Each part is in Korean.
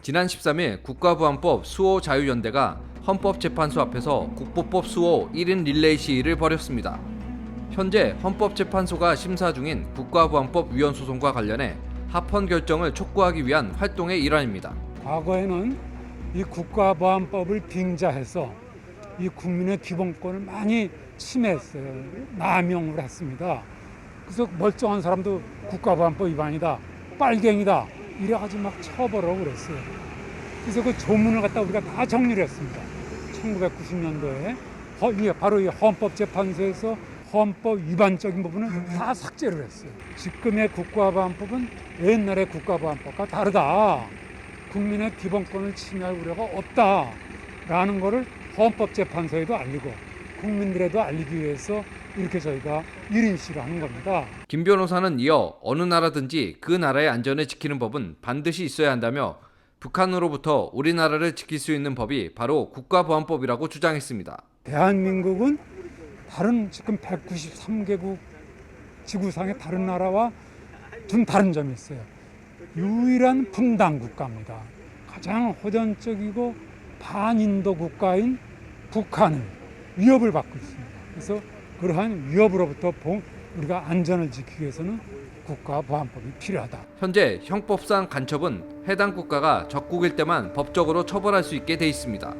지난 13일 국가보안법 수호자유연대가 헌법재판소 앞에서 국보법 수호 1인 릴레이 시위를 벌였습니다. 현재 헌법재판소가 심사 중인 국가보안법 위헌 소송과 관련해 합헌 결정을 촉구하기 위한 활동의 일환입니다. 과거에는 이 국가보안법을 빙자해서 이 국민의 기본권을 많이 침해했어요. 남용을 했습니다. 그래서 멀쩡한 사람도 국가보안법 위반이다, 빨갱이다 이래가지고 막 처벌하고 그랬어요. 그래서 그 조문을 갖다 우리가 다 정리를 했습니다. 1990년도에 이게 바로 이 헌법재판소에서 헌법 위반적인 부분은 다 삭제를 했어요. 지금의 국가보안법은 옛날의 국가보안법과 다르다. 국민의 기본권을 침해할 우려가 없다라는 것을 헌법재판소에도 알리고 국민들에도 알리기 위해서 이렇게 저희가 1인 시위를 하는 겁니다. 김 변호사는 이어 어느 나라든지 그 나라의 안전을 지키는 법은 반드시 있어야 한다며 북한으로부터 우리나라를 지킬 수 있는 법이 바로 국가보안법이라고 주장했습니다. 대한민국은 다른 지금 193개국 지구상의 다른 나라와 좀 다른 점이 있어요. 유일한 분단 국가입니다. 가장 호전적이고 반인도 국가인 북한은 위협을 받고 있습니다. 그래서 그러한 위협으로부터 우리가 안전을 지키기 위해서는 국가보안법이 필요하다. 현재 형법상 간첩은 해당 국가가 적국일 때만 법적으로 처벌할 수 있게 돼 있습니다.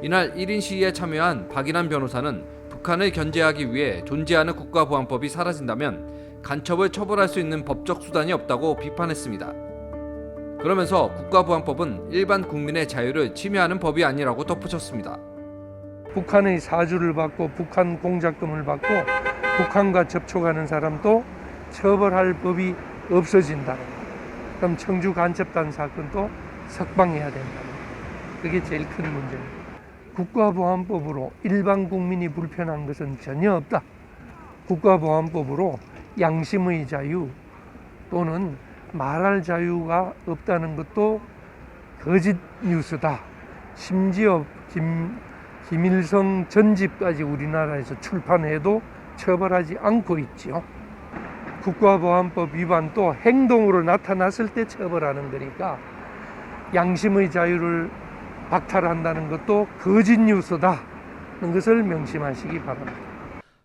이날 1인 시위에 참여한 박인환 변호사는 북한을 견제하기 위해 존재하는 국가보안법이 사라진다면 간첩을 처벌할 수 있는 법적 수단이 없다고 비판했습니다. 그러면서 국가보안법은 일반 국민의 자유를 침해하는 법이 아니라고 덧붙였습니다. 북한의 사주를 받고 북한 공작금을 받고 북한과 접촉하는 사람도 처벌할 법이 없어진다. 그럼 청주 간첩단 사건도 석방해야 된다. 그게 제일 큰 문제입니다. 국가보안법으로 일반 국민이 불편한 것은 전혀 없다. 국가보안법으로 양심의 자유 또는 말할 자유가 없다는 것도 거짓 뉴스다. 심지어 김일성 전집까지 우리나라에서 출판해도 처벌하지 않고 있지요. 국가보안법 위반도 행동으로 나타났을 때 처벌하는 거니까 양심의 자유를 박탈한다는 것도 거짓 뉴스다는 것을 명심하시기 바랍니다.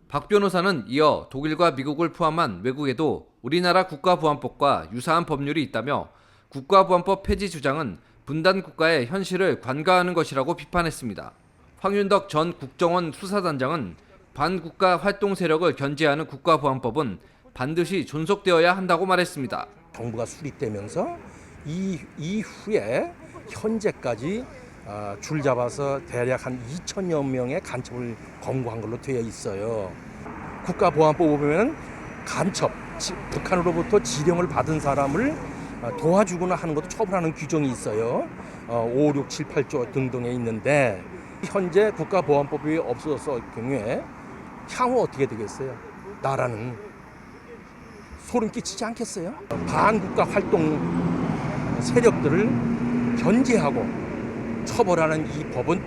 박 변호사는 이어 독일과 미국을 포함한 외국에도 우리나라 국가보안법과 유사한 법률이 있다며 국가보안법 폐지 주장은 분단 국가의 현실을 관가하는 것이라고 비판했습니다. 황윤덕 전 국정원 수사단장은 반국가 활동 세력을 견제하는 국가보안법은 반드시 존속되어야 한다고 말했습니다. 정부가 수립되면서 이후에 현재까지 줄 잡아서 대략 한 2천여 명의 간첩을 검거한 걸로 되어 있어요. 국가보안법 보면 간첩, 북한으로부터 지령을 받은 사람을 도와주거나 하는 것도 처벌하는 규정이 있어요. 5, 6, 7, 8조 등등에 있는데 현재 국가보안법이 없어졌을 경우에 향후 어떻게 되겠어요? 나라는 소름 끼치지 않겠어요? 반국가 활동 세력들을 견제하고 처벌하는 이 법은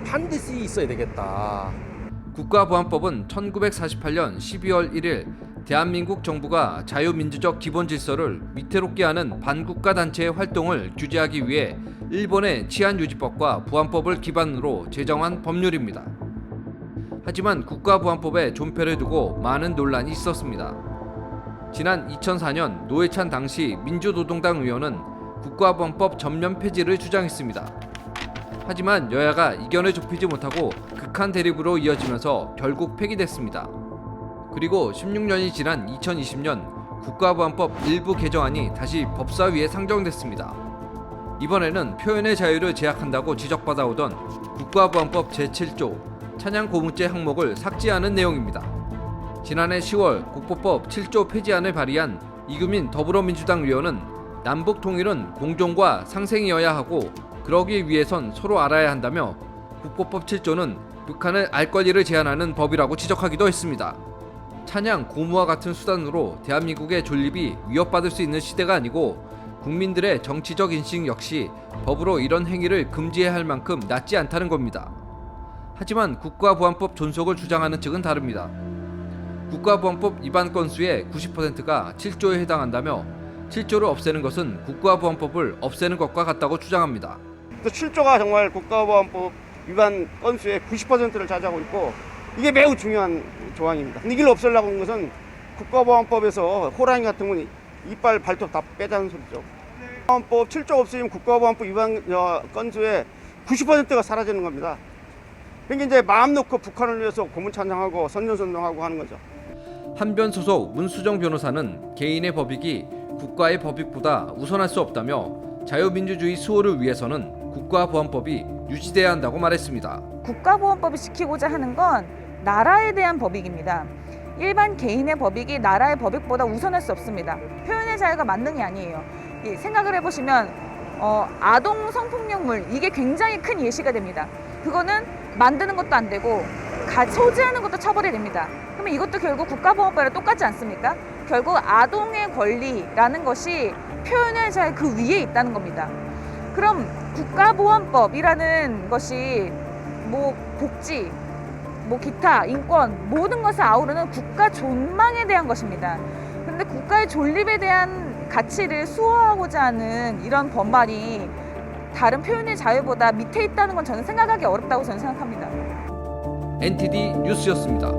반드시 있어야 되겠다. 국가보안법은 1948년 12월 1일 대한민국 정부가 자유민주적 기본질서를 위태롭게 하는 반국가 단체의 활동을 규제하기 위해 일본의 치안유지법과 보안법을 기반으로 제정한 법률입니다. 하지만 국가보안법에 존폐를 두고 많은 논란이 있었습니다. 지난 2004년 노회찬 당시 민주노동당 의원은 국가보안법 전면 폐지를 주장했습니다. 하지만 여야가 이견을 좁히지 못하고 극한 대립으로 이어지면서 결국 폐기됐습니다. 그리고 16년이 지난 2020년 국가보안법 일부 개정안이 다시 법사위에 상정됐습니다. 이번에는 표현의 자유를 제약한다고 지적받아오던 국가보안법 제7조 찬양고무죄 항목을 삭제하는 내용입니다. 지난해 10월 국보법 7조 폐지안을 발의한 이규민 더불어민주당 의원은 남북 통일은 공존과 상생이어야 하고 그러기 위해선 서로 알아야 한다며 국보법 7조는 북한을 알 권리를 제한하는 법이라고 지적하기도 했습니다. 찬양, 고무와 같은 수단으로 대한민국의 존립이 위협받을 수 있는 시대가 아니고 국민들의 정치적 인식 역시 법으로 이런 행위를 금지해야 할 만큼 낮지 않다는 겁니다. 하지만 국가보안법 존속을 주장하는 측은 다릅니다. 국가보안법 위반 건수의 90%가 7조에 해당한다며 7조를 없애는 것은 국가보안법을 없애는 것과 같다고 주장합니다. 또 7조가 정말 국가보안법 위반 건수의 90%를 차지하고 있고 이게 매우 중요한 조항입니다. 근데 이걸 없애려고 하는 것은 국가보안법에서 호랑이 같으면 이빨 발톱 다 빼자는 소리죠. 국가보안법 7조 없애면 국가보안법 위반 건수의 90%가 사라지는 겁니다. 그러니까 이제 마음 놓고 북한을 위해서 고문찬양하고 선전선동하고 하는 거죠. 한변 소속 문수정 변호사는 개인의 법익이 국가의 법익보다 우선할 수 없다며 자유민주주의 수호를 위해서는 국가보안법이 유지돼야 한다고 말했습니다. 국가보안법을 지키고자 하는 건 나라에 대한 법익입니다. 일반 개인의 법익이 나라의 법익보다 우선할 수 없습니다. 표현의 자유가 만능이 아니에요. 생각을 해보시면 아동 성폭력물 이게 굉장히 큰 예시가 됩니다. 그거는 만드는 것도 안 되고 소지하는 것도 처벌이 됩니다. 그러면 이것도 결국 국가보안법이랑 똑같지 않습니까? 결국 아동의 권리라는 것이 표현의 자유 그 위에 있다는 겁니다. 그럼 국가보안법이라는 것이 복지, 기타, 인권 모든 것을 아우르는 국가 존망에 대한 것입니다. 그런데 국가의 존립에 대한 가치를 수호하고자 하는 이런 법만이 다른 표현의 자유보다 밑에 있다는 건 저는 생각하기 어렵다고 저는 생각합니다. NTD 뉴스였습니다.